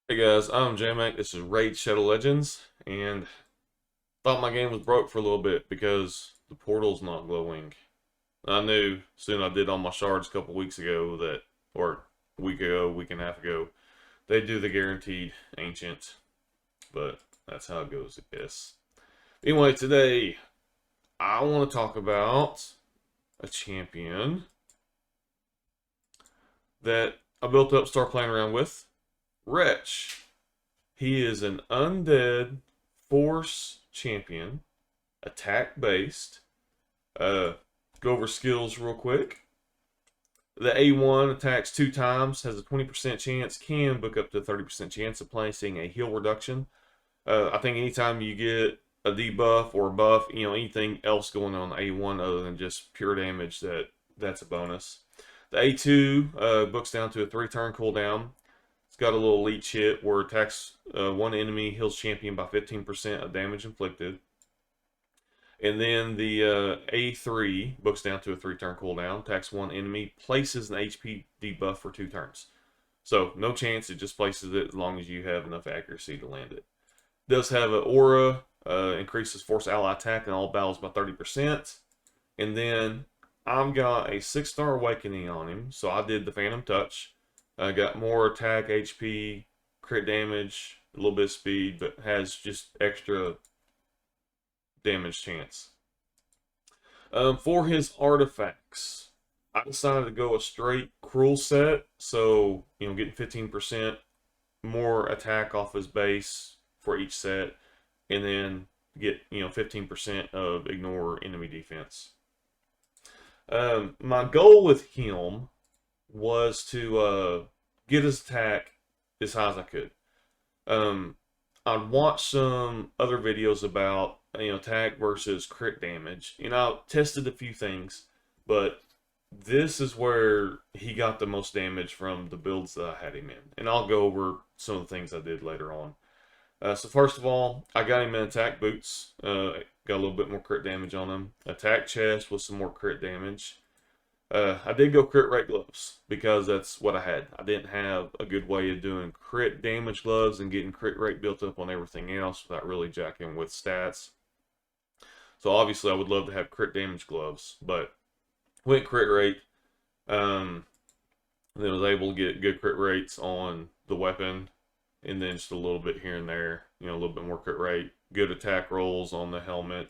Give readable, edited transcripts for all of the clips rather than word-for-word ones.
Hey guys, I'm J-Mac. This is Raid Shadow Legends, and thought my game was broke for a little bit because the portal's not glowing. I knew soon I did all my shards a couple weeks ago that, or a week ago, week and a half ago, they do the guaranteed ancient, but that's how it goes, I guess. Anyway, today I want to talk about a champion that I built up, start playing around with, Wretch. He is an undead force champion, attack based. Uh, go over skills real quick. The A1 attacks 2 times, has a 20% chance, can book up to a 30% chance of placing a heal reduction. I think anytime you get a debuff or a buff, anything else going on the A1 other than just pure damage, that's a bonus. The A2 books down to a 3-turn cooldown. It's got a little leech hit where it attacks one enemy, heals champion by 15% of damage inflicted. And then the A3 books down to a 3-turn cooldown, attacks one enemy, places an HP debuff for 2 turns. So no chance, it just places it as long as you have enough accuracy to land it. Does have an aura, increases force ally attack in all battles by 30%. And then I've got a 6-star awakening on him, so I did the Phantom Touch. I got more attack, HP, crit damage, a little bit of speed, but has just extra damage chance. For his artifacts, I decided to go a straight cruel set, so getting 15% more attack off his base for each set, and then get 15% of ignore enemy defense. My goal with him was to get his attack as high as I could. I'd watched some other videos about attack versus crit damage, and I tested a few things, but this is where he got the most damage from the builds that I had him in, and I'll go over some of the things I did later on. So first of all, I got him in attack boots. Got a little bit more crit damage on him. Attack chest with some more crit damage. I did go crit rate gloves because that's what I had. I didn't have a good way of doing crit damage gloves and getting crit rate built up on everything else without really jacking with stats. So obviously I would love to have crit damage gloves, but went crit rate. Then was able to get good crit rates on the weapon, and then just a little bit here and there, a little bit more crit rate. Good attack rolls on the helmet.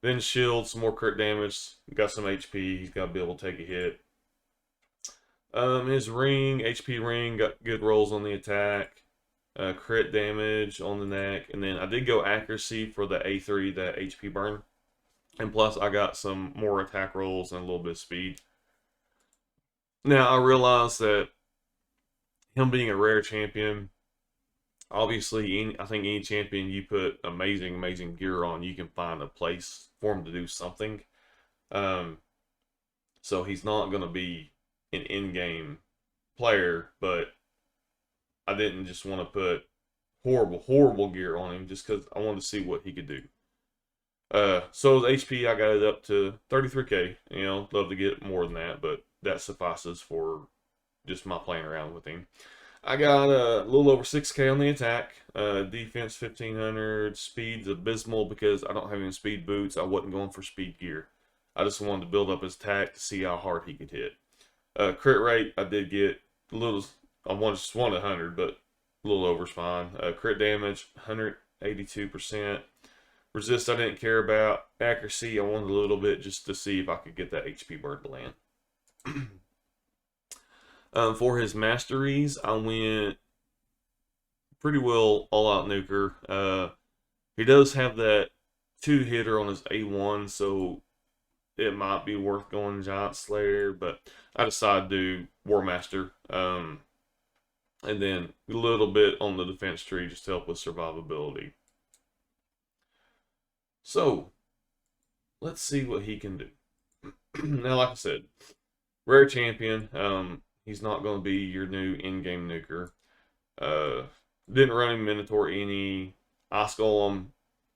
Then shield, some more crit damage. Got some HP. He's got to be able to take a hit. His ring, HP ring, got good rolls on the attack. Crit damage on the neck. And then I did go accuracy for the A3, that HP burn. And plus I got some more attack rolls and a little bit of speed. Now I realize that him being a rare champion, obviously, I think any champion you put amazing gear on, you can find a place for him to do something. Um, so he's not going to be an in-game player, but I didn't just want to put horrible gear on him just because I wanted to see what he could do. So his HP, I got it up to 33k. Love to get more than that, but that suffices for just my playing around with him. I got a little over 6k on the attack. Defense 1500. Speed's abysmal because I don't have any speed boots. I wasn't going for speed gear. I just wanted to build up his attack to see how hard he could hit. Crit rate, I did get a little. I just wanted 100, but a little over's fine. Crit damage 182%. Resist, I didn't care about. Accuracy, I wanted a little bit just to see if I could get that HP burn to land. For his masteries, I went pretty well all-out nuker. He does have that 2-hitter on his A1, so it might be worth going Giant Slayer, but I decided to do War Master. And then a little bit on the defense tree just to help with survivability. So, let's see what he can do. Now, like I said, rare champion. He's not going to be your new in-game nuker. Didn't run him Minotaur any. Ice Golem,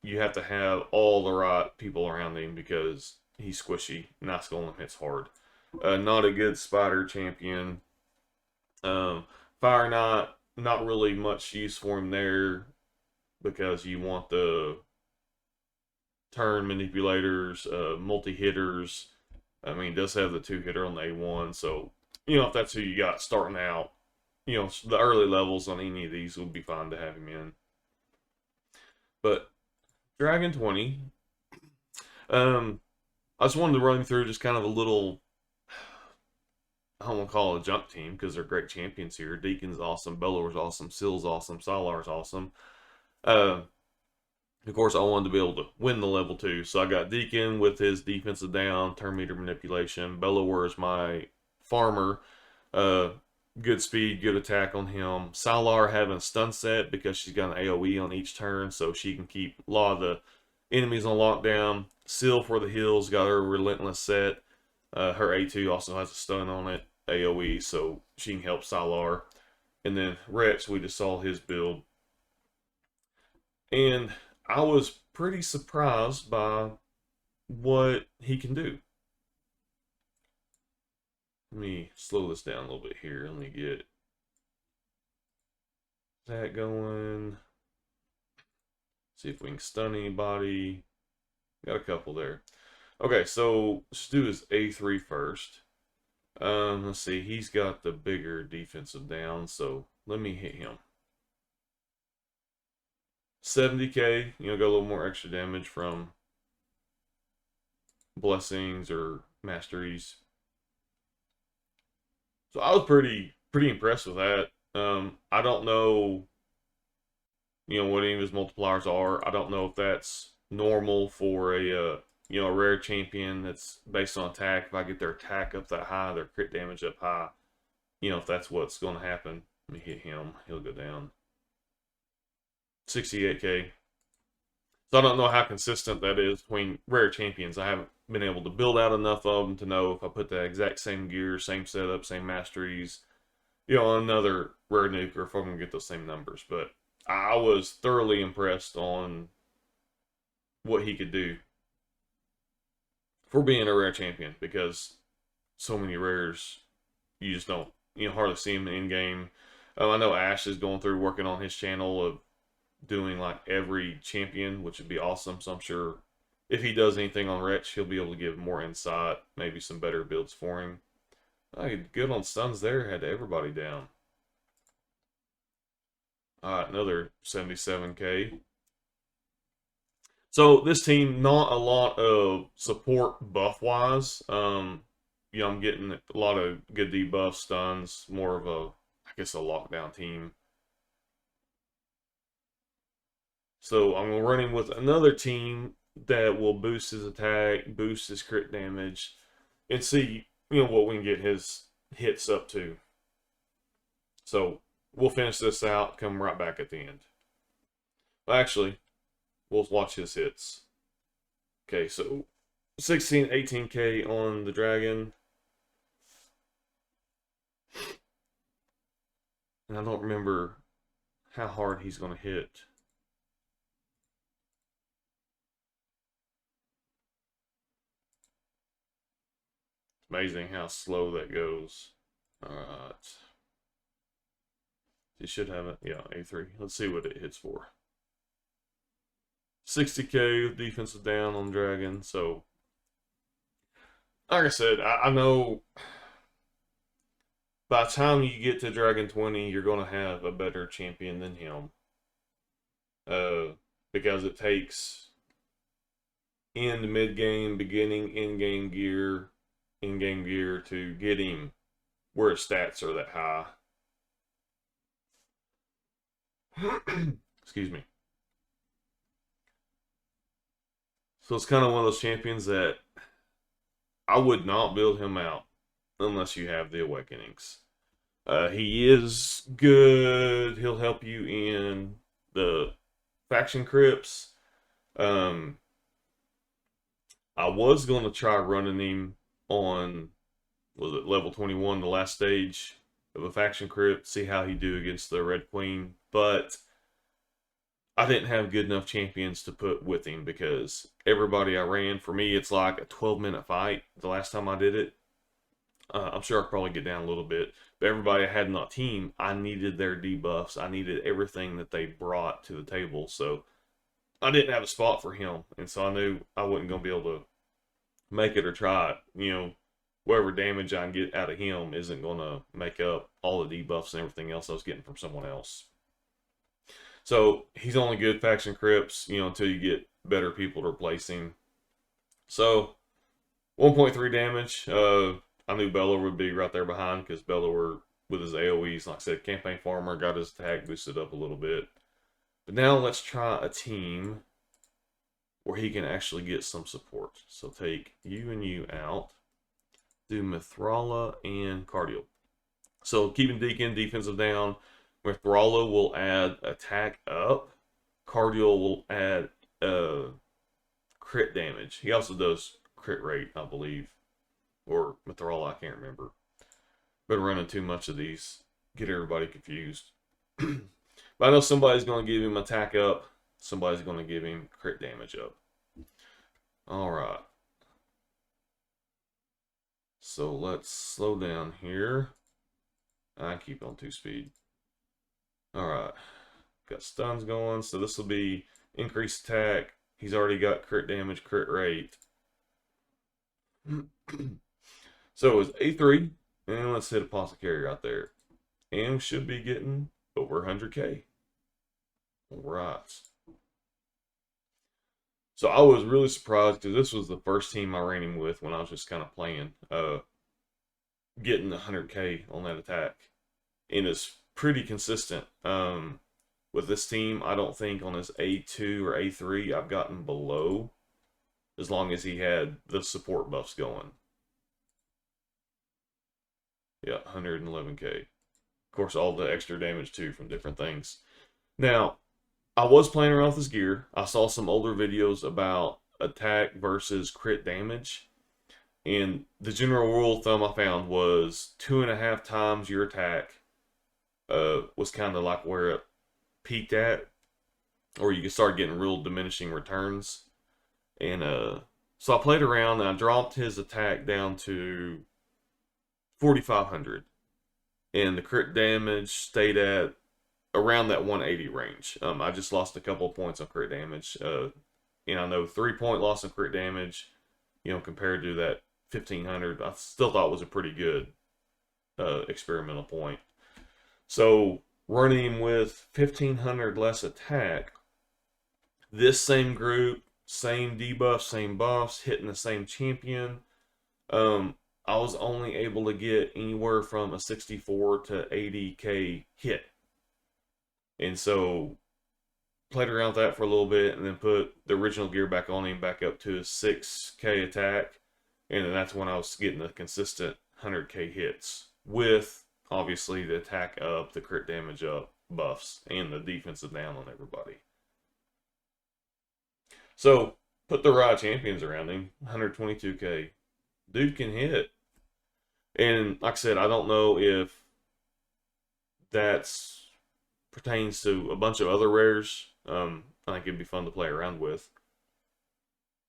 you have to have all the right people around him because he's squishy. And Ice Golem hits hard. Not a good spider champion. Fire Knight, not really much use for him there because you want the turn manipulators, multi hitters. I mean, does have the 2-hitter on the A1, so if that's who you got starting out, the early levels on any of these would be fine to have him in. But Dragon 20, I just wanted to run through just kind of a little, I don't want to call it a junk team because they're great champions here. Deacon's awesome, Bellower's awesome, Seal's awesome, Salar's awesome. Uh, of course, I wanted to be able to win the level 2, so I got Deacon with his defensive down, turn meter manipulation. Bellower is my farmer. Uh, good speed, good attack on him. Salar having stun set because she's got an AoE on each turn, so she can keep a lot of the enemies on lockdown. Seal for the heals, got her relentless set. Her A2 also has a stun on it, AoE, so she can help Salar. And then Wretch, we just saw his build. And I was pretty surprised by what he can do. Let me slow this down a little bit here. Let me get that going. See if we can stun anybody. Got a couple there. Okay, so let's do his A3 first. Let's see. He's got the bigger defensive down, so let me hit him. 70k, got a little more extra damage from blessings or masteries. So I was pretty impressed with that. I don't know, what any of his multipliers are. I don't know if that's normal for a rare champion that's based on attack. If I get their attack up that high, their crit damage up high, if that's what's going to happen. Let me hit him. He'll go down. 68k. So I don't know how consistent that is between rare champions. I haven't been able to build out enough of them to know if I put the exact same gear, same setup, same masteries, on another rare nuke, or if I'm going to get those same numbers. But I was thoroughly impressed on what he could do for being a rare champion, because so many rares, you just don't, hardly see him in game. I know Ash is going through working on his channel of doing like every champion, which would be awesome. So I'm sure if he does anything on Wretch, he'll be able to give more insight, maybe some better builds for him. Good on stuns there, had everybody down. Alright, another 77k. So this team, not a lot of support buff-wise. I'm getting a lot of good debuff stuns, more of a, I guess, a lockdown team. So I'm running with another team that will boost his attack, boost his crit damage, and see, what we can get his hits up to. So we'll finish this out, come right back at the end. Well, actually, we'll watch his hits. Okay, so 16, 18k on the dragon. And I don't remember how hard he's going to hit. Amazing how slow that goes. Alright. He should have it. Yeah, A3. Let's see what it hits for. 60k with defensive down on Dragon. So, like I said, I know by the time you get to Dragon 20, you're going to have a better champion than him. Because it takes end, mid-game, beginning, in-game gear to get him where his stats are that high. Excuse me. So it's kind of one of those champions that I would not build him out unless you have the Awakenings. He is good. He'll help you in the faction crypts. I was going to try running him on, was it level 21, the last stage of a faction crypt, see how he do against the Red Queen, but I didn't have good enough champions to put with him because everybody I ran, for me, it's like a 12-minute fight the last time I did it. I'm sure I could probably get down a little bit. But everybody I had in that team, I needed their debuffs. I needed everything that they brought to the table. So I didn't have a spot for him. And so I knew I wasn't going to be able to make it or try it. Whatever damage I can get out of him isn't going to make up all the debuffs and everything else I was getting from someone else. So he's only good faction crypts, until you get better people to replace him. So 1.3 damage. I knew Bellower would be right there behind because Bellower, with his AoEs, like I said, campaign farmer, got his attack boosted up a little bit. But now let's try a team where he can actually get some support. So take you and you out. Do Mithrala and Cardial. So keeping Deacon defensive down. Mithrala will add attack up. Cardial will add crit damage. He also does crit rate, I believe. Or Mithrala, I can't remember. Been running too much of these. Get everybody confused. But I know somebody's going to give him attack up. Somebody's going to give him crit damage up. Alright. So let's slow down here. I keep on 2-speed. Alright. Got stuns going. So this will be increased attack. He's already got crit damage, crit rate. So it's A3. And let's hit Apothecary out there. And we should be getting over 100k. Alright. So I was really surprised because this was the first team I ran him with when I was just kind of playing. Getting 100k on that attack. And it's pretty consistent. With this team, I don't think on his A2 or A3 I've gotten below, as long as he had the support buffs going. Yeah, 111k. Of course, all the extra damage too from different things. Now, I was playing around with this gear. I saw some older videos about attack versus crit damage. And the general rule of thumb I found was 2.5 times your attack was kind of like where it peaked at. Or you could start getting real diminishing returns. And so I played around and I dropped his attack down to 4,500. And the crit damage stayed at around that 180 range. I just lost a couple of points on crit damage. And I know 3-point loss in crit damage, compared to that 1,500, I still thought was a pretty good experimental point. So running with 1,500 less attack, this same group, same debuff, same buffs, hitting the same champion, I was only able to get anywhere from a 64 to 80k hit. And so played around with that for a little bit and then put the original gear back on him, back up to a 6k attack. And then that's when I was getting the consistent 100k hits with, obviously, the attack up, the crit damage up buffs, and the defensive down on everybody. So put the right champions around him, 122k. Dude can hit. And like I said, I don't know if that's pertains to a bunch of other rares. I think it'd be fun to play around with.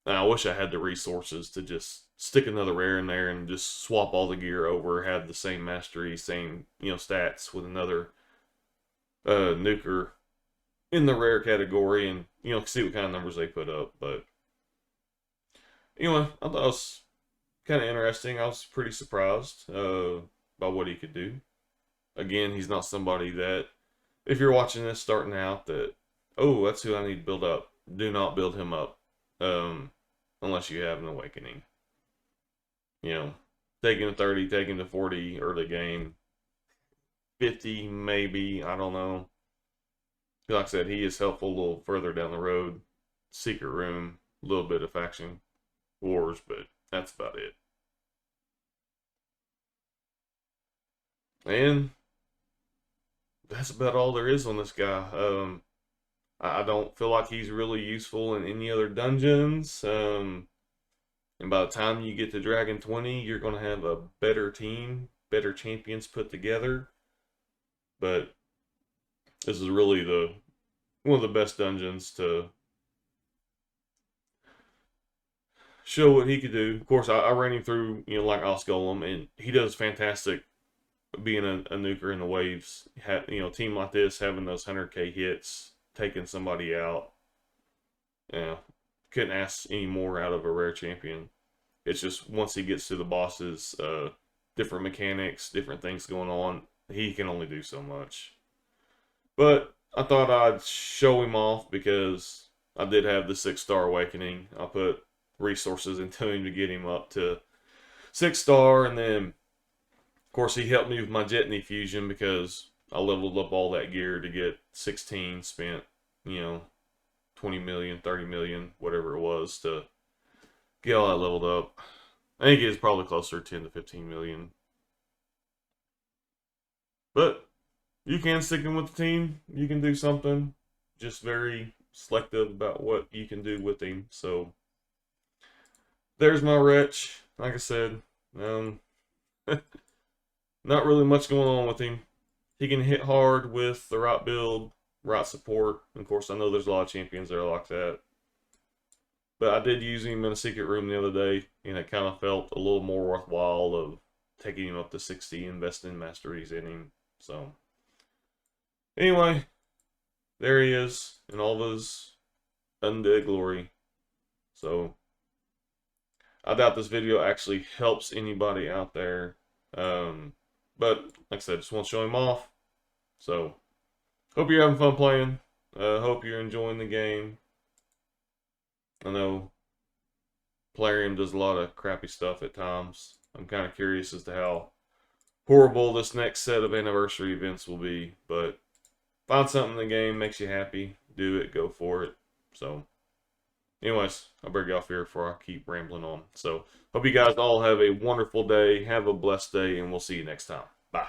And I wish I had the resources to just stick another rare in there and just swap all the gear over, have the same mastery, same stats with another nuker in the rare category, and see what kind of numbers they put up. But anyway, I thought it was kind of interesting. I was pretty surprised by what he could do. Again, he's not somebody that, if you're watching this starting out, that, oh, that's who I need to build up. Do not build him up unless you have an awakening. Take him to 30, take him to 40 early game. 50 maybe, I don't know. Like I said, he is helpful a little further down the road. Secret room, a little bit of faction wars, but that's about it. And that's about all there is on this guy. I don't feel like he's really useful in any other dungeons. And by the time you get to Dragon 20, you're going to have a better team, better champions put together. But this is really one of the best dungeons to show what he could do. Of course, I ran him through, like Osgolem, and he does fantastic being a nuker in the waves. Team like this, having those 100K hits, taking somebody out. Yeah, couldn't ask any more out of a rare champion. It's just once he gets to the bosses, different mechanics, different things going on, he can only do so much. But I thought I'd show him off because I did have the 6-star awakening. I put resources into him to get him up to 6-star, and then of course he helped me with my Jetney fusion because I leveled up all that gear to get 16, spent 20 million, 30 million, whatever it was to get all that leveled up. I think it's probably closer to 10 to 15 million. But you can stick him with the team. You can do something. Just very selective about what you can do with him. So there's my Wretch. Like I said, not really much going on with him. He can hit hard with the right build, right support. Of course, I know there's a lot of champions that are like that. But I did use him in a secret room the other day, and it kind of felt a little more worthwhile of taking him up to 60, investing masteries in him. So, anyway, there he is in all of his undead glory. So, I doubt this video actually helps anybody out there. But, like I said, just want to show him off. So, hope you're having fun playing. Hope you're enjoying the game. I know Plarium does a lot of crappy stuff at times. I'm kind of curious as to how horrible this next set of anniversary events will be. But find something in the game, makes you happy, do it, go for it. So, anyways, I'll break you off here before I keep rambling on. So, hope you guys all have a wonderful day, have a blessed day, and we'll see you next time. Bye.